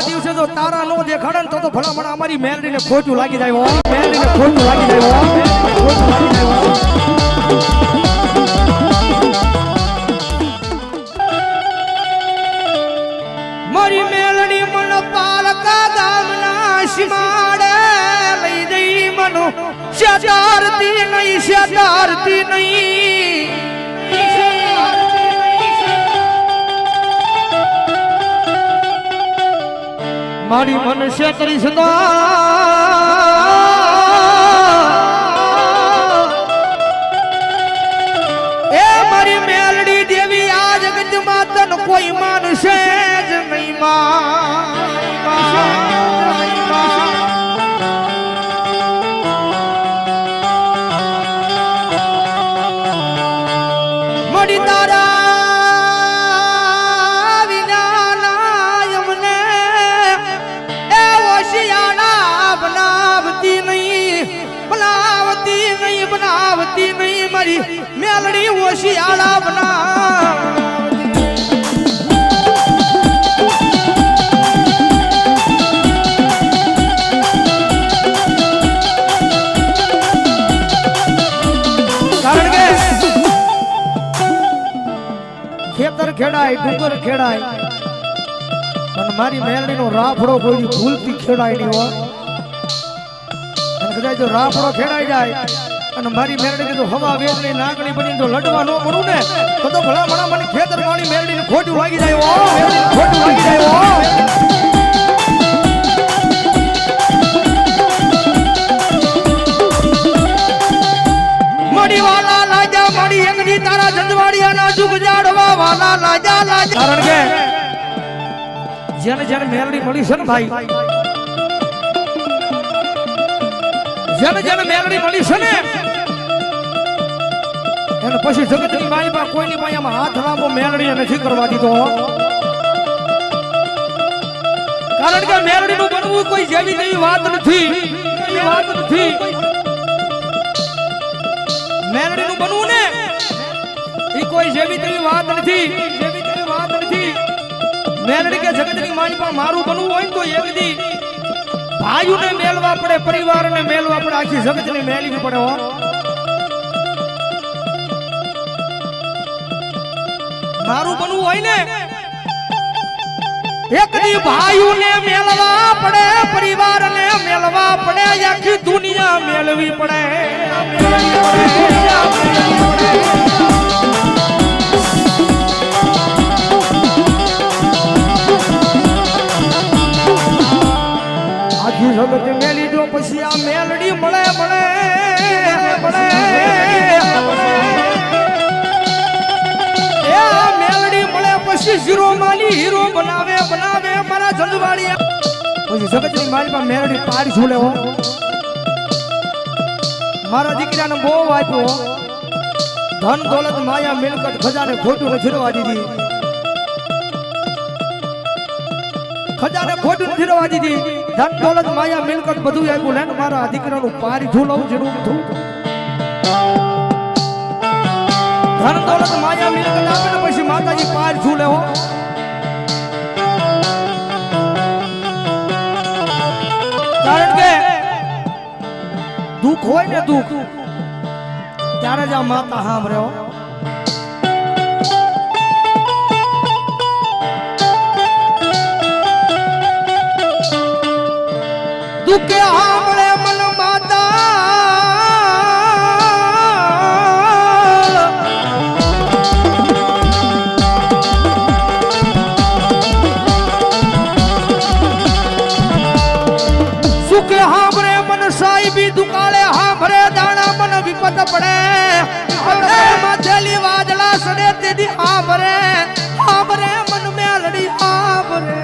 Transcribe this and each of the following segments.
દિવસે જો તારા નો દેખાડે ને તો ભલામણ અમારી મેલડીને ખોટું લાગી જાય હો, મેલડીને ખોટું લાગી જાય હો, ખોટું લાગી જાય હો. મારી મેલડી મન પાલકા ગામના સીમાડે લઈ જઈ મનો શેતારતી નહીં, શેતારતી નહીં. મારી મન શેતરી સદા એ મારી મેલડી દેવી આ જગત માં તન કોઈ માનશે જ નહીં. મળી તારા વિના નાયમને એ ઓશિયાળા બનાવતી નહીં, બનાવતી નહીં, બનાવતી નહીં. મારી મેલડી ઓશિયાળા બનાવતી. ખેતર ખેડાય, ડુંગર ખેડાય, અને મારી મેલડી નો રાફડો કોઈ ભૂલથી ખેડાય નહીં હો. અને કદાચ જો રાફડો ખેડાઈ જાય અને મારી મેલડી કીધું હવા વેચની નાગણી બની જો લડવા ન મળું ને તો ભલા ભલા મને ખેતર વાળી મેલડી ને ખોટું લાગી જાય હો, મેલડી ખોટું લાગી જાય હો. મડી વાલા લાજા મડી એકની તારા જંજવાડિયાના જુગ જાડવા વાલા લાજા લાજા. કારણ કે જેને જેને મેલડી મળી છે ને ભાઈ, જેને જેને મેલડી મળી છે ને એને પછી જગતની મારી પાસે કોઈની પાસે આમાં હાથ લાંબો મેલડી નથી કરવા દીધો. કારણ કે મેલડી નું બનવું કોઈ જેવી તેવી વાત નથી, એવી વાત નથી. મેલડી નું બનવું ને એ કોઈ જેવી તેવી વાત નથી, જેવી તેવી વાત નથી. મેલડી કે જગતની મારી પાસે મારું બનવું હોય તો એક દી ભાઈઓને મેલવા પડે, પરિવારને મેલવા પડે, આખી જગતને મેલવી પડે હો. મારું બનવું હોય ને એક દી ભાઈઓને મેલવા પડે, પરિવારને મેલવા પડે, આખી દુનિયા મેલવી પડે. આખી જગત મેલી જો પછી આ મેલડી મળે મળે મળે. એ આ મેલડી મળે પછી હીરો માલી હીરો બનાવે બનાવે મારા જંજવાડિયા. પછી જગતની મારી પાસે મેલડી પાડી છોડે હો. મારા દીકરાને બહુ આપ્યો, ધન દોલત માયા મિલકત ખજાને ખોટું નથી રવા દીધી, ખજાને ખોટું નથી રવા દીધી. ધન દોલત માયા મિલકત બધું આપ્યું લે મારા દીકરાનું પારી ઝૂલવું જેવું થયું. ધન દોલત માયા મિલકત આપે ને પછી માતાજી પાર ઝૂલે હો. કારણ કે દુઃખ હોય ને દુઃખ ત્યારે જ આ માતા સાંભળે હો. દુઃખે સાંભળે મન માતા, સુખે સાંભળે મન સાહેબી દુકાળે સાંભળે દાણા મન વિપત પડે, માથેલી વાદળા સડે તેથી સાંભળે સાંભળે મન મેલડી સાંભળે.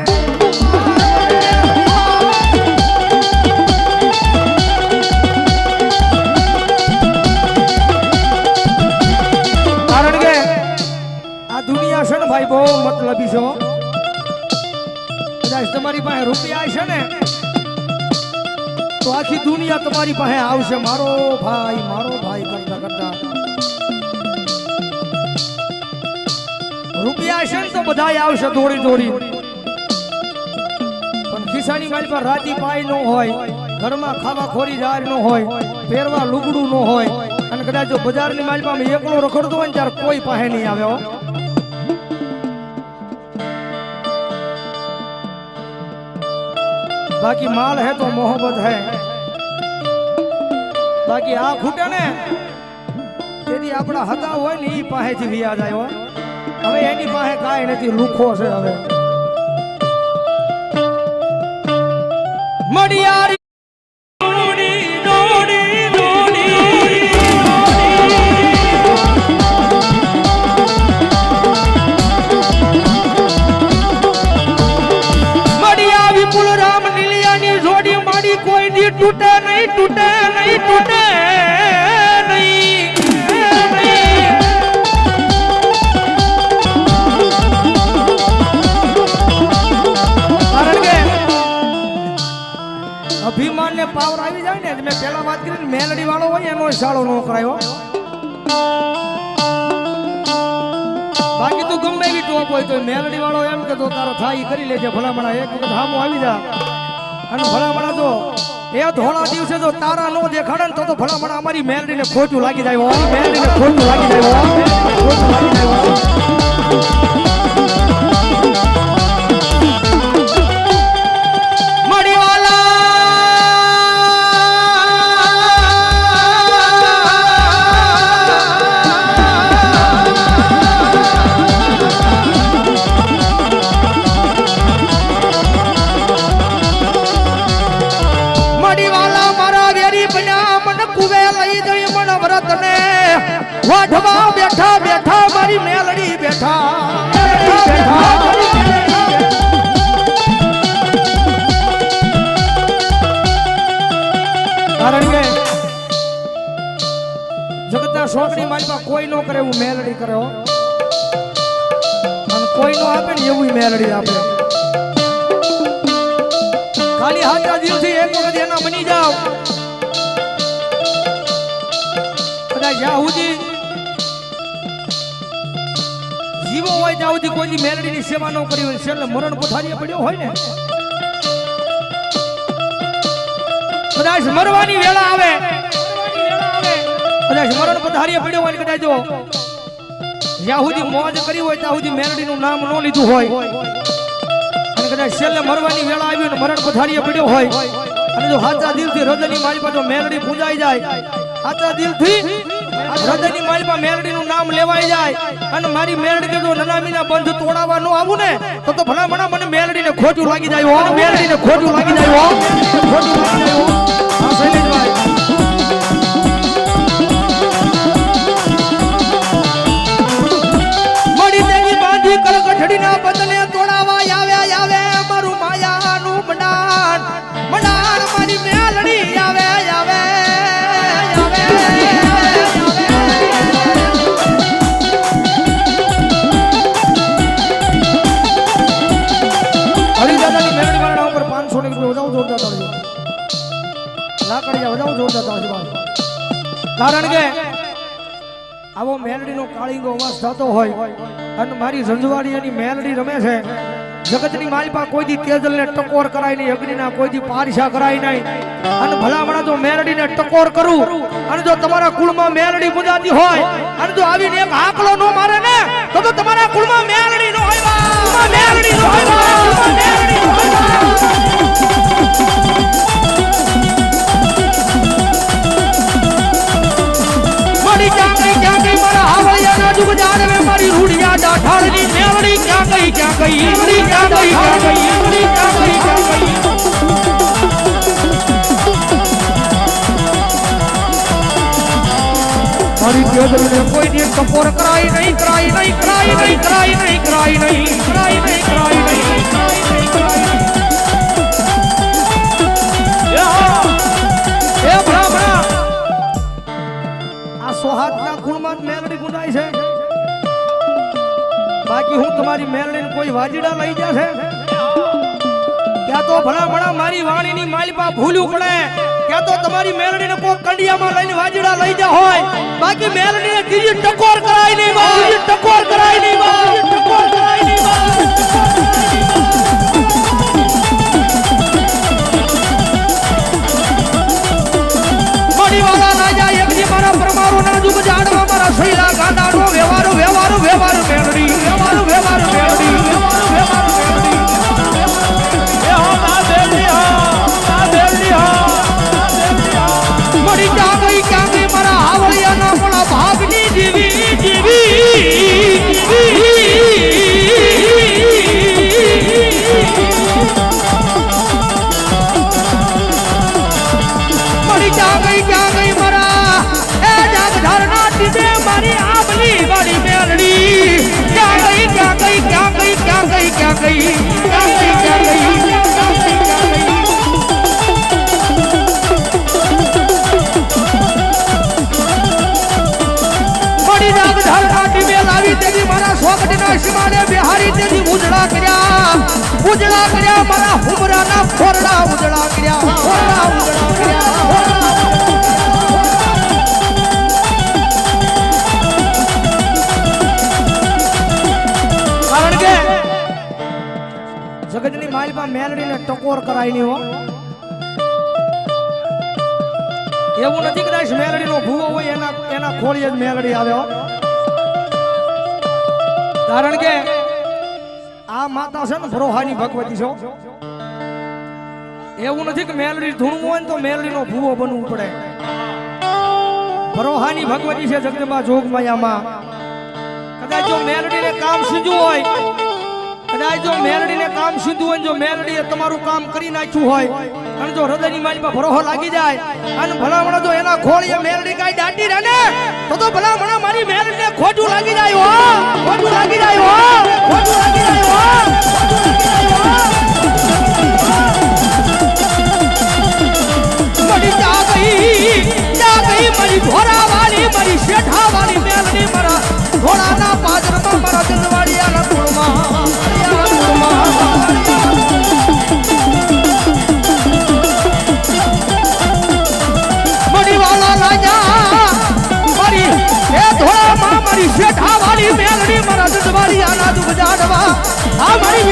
કારણ કે આ દુનિયા છે ને ભાઈ બહુ મતલબી છે. કદાચ તમારી પાસે રૂપિયા છે ને તો આખી દુનિયા તમારી પાસે આવશે મારો ભાઈ કરતા કરતા. રૂપિયા છે ને તો બધા આવશે દોડી દોડી, પણ ખિસ્સાની મારી પર રાતી પાય ન હોય, ઘરમાં ખાવા ખોરી જાર ન હોય, પહેરવા લુગડું ન હોય, અને કદાચ જો બજારની મારી પાસે એકલો રખડતો હોય ને ત્યારે કોઈ પાસે નહીં આવે હો. બાકી માલ હે તો મોહબ્બત હે, બાકી આ ખૂટે ને તેથી આપણા હતા હોય ને એ પાસેથી વ્યાજ આવ્યો. હવે એની પાસે કાંઈ નથી, લુખો છે. હવે મડિયારી टूटे नहीं टूटे नहीं टूटे नहीं कारण के अभिमान ने पावर આવી જાય ને મેં પહેલા વાત કરી મેલડી વાળો હોય એનો શાળો નો કરાયો. બાકી તું ગમે એવી ટોપ હોય તો મેલડી વાળો એમ કે તો તારો થાય કરી લેજે ભલામણા એક વખત હામો આવી જા અને ભલામણા તો એ ધોળા દિવસે જો તારા નો દેખાડે ને તો ભલામણા અમારી મેલડીને ખોટું લાગી જાય. મેલડીને ખોટું લાગી જાય. ખોટું લાગી જાય. વાઢવા બેઠા બેઠા મારી મેલડી બેઠા કારણ કે જગતના શોખની માલમાં કોઈ નો કરે એવું મેલડી કરે હો. અને કોઈ નો આપે ને એવું મેલડી આપે. ખાલી હાથા દિલથી એક વખત એના બની જાવ. જ્યાં સુધી જીવો હોય ત્યાં સુધી કોઈ મેલડીની સેવા ન કરી હોય, છેલ્લે મરણ પથારીએ પડ્યો હોય ને કદાચ મરવાની વેળા આવે, કદાચ મરણ પથારીએ પડ્યો હોય, કદાચ જો જ્યાં સુધી મોજ કરી હોય ત્યાં સુધી મેલડીનું નામ ન લીધું હોય, અને કદાચ છેલ્લે મરવાની વેળા આવી અને મરણ પથારીએ પડ્યો હોય, અને જો સાચા દિલથી હૃદયની મારી પાસે મેલડી પૂજાઈ જાય, સાચા દિલથી હૃદયની માલમાં મેલડીનું નામ લેવાઈ જાય, અને મારી મેલડી જો નનામીના બંધ તોડાવવા ન આવું ને તો ભલામણા મને મેલડીને ખોટું લાગી જાય. મેલડીને ખોટું લાગી જાય. ખોટું લાગી જાય. હા શૈલેષભાઈ મળી તેની બાંધી કળકઠડીના બદલે તોડાવા આવે મારું માયાનું મંડાણ મારી મેલડી આવે કારણ કે આવો મેલડીનો કાળીંગો અવાજ થતો હોય અને મારી ઝંઝવાડી એની મેલડી રમે છે. જગતની માલપા કોઈથી તેજલને ટકોર કરાય નહીં, અગ્નિના કોઈથી પારશા કરાય નહીં, અને ભલામણા જો મેલડીને ટકોર કરું અને જો તમારા કુળમાં મેલડી પૂજાતી હોય અને જો આવીને એક આંકડો નો મારે ને તો તમારા કુળમાં મેલડી નો આવ્યા. મેલડી નો આવ્યા. મેલડી નો આવ્યા. મારી રૂડિયા ડાઠાળની મેલડી ક્યાં ગઈ મેલડી ક્યાં ગઈ મારી તેજલને કોઈને ટકોર કરાય નહીં. એ ભલા આ સોહાગના ગુણમાં મેલડી ગુંજાય છે. બાકી હું તમારી મેલડીને કોઈ વાજીડા લઈ જશે ત્યાં તો ભલા મારી વાણીની માલપા ભૂલ્યું પડે, ત્યાં તો તમારી મેલડીને કોઈ કંડિયામાં લઈને વાજીડા લઈ જા હોય, બાકી મેલડીને ત્રીજી ટકોર કરાય નહીં. ટકોર કરાય નહીં. ટકોર કરાય નહીં. गई क्या गई क्या गई बड़ी जाग ढाल काटी में लावी तेरी मारा सोकटना सीमाने बिहारी तेरी उजड़ा कर्या मारा हुमरा ना फोरड़ा उजड़ा कर्या कारण के जगतनी माइल पर मेलडी ने टकोर कराई नहीं हो એવું નથી કદાચ મેલડીનો ભૂવો હોય એના ખોળીએ જ મેલડી આવે હો કારણ કે આ માતા છે ને ભરોહાની ભગવતી છો એવું નથી કે મેલડી ધૂણવું હોય ને તો મેલડીનો ભૂવો બનવું પડે ભરોહાની ભગવતી છે જગદંબા જોગમાયામાં કદાચ જો મેલડીને કામ સીધું હોય કદાચ જો મેલડીને કામ સીધું હોય જો મેલડીએ તમારું કામ કરી નાખ્યું હોય અને જો હૃદયની મારી પર ભરોહો લાગી જાય અને ભલામણા જો એના ખોળીએ મેલડી કાઈ દાટી રહે ને તો ભલામણા મારી મેલડીને ખોટું લાગી જાય હો ખોટું લાગી જાય હો ખોટું લાગી જાય હો મરી જા ગઈ મારી ઘોડા વાળી મારી શેઠા વાળી મેલડી મારા ઘોડાના પાદરમાં મારા દિલવાડિયાના કુળમાં મારી શેઠા વાળી મેલડી મારા દુધવાળી આના દુખ જાડવા આ મારી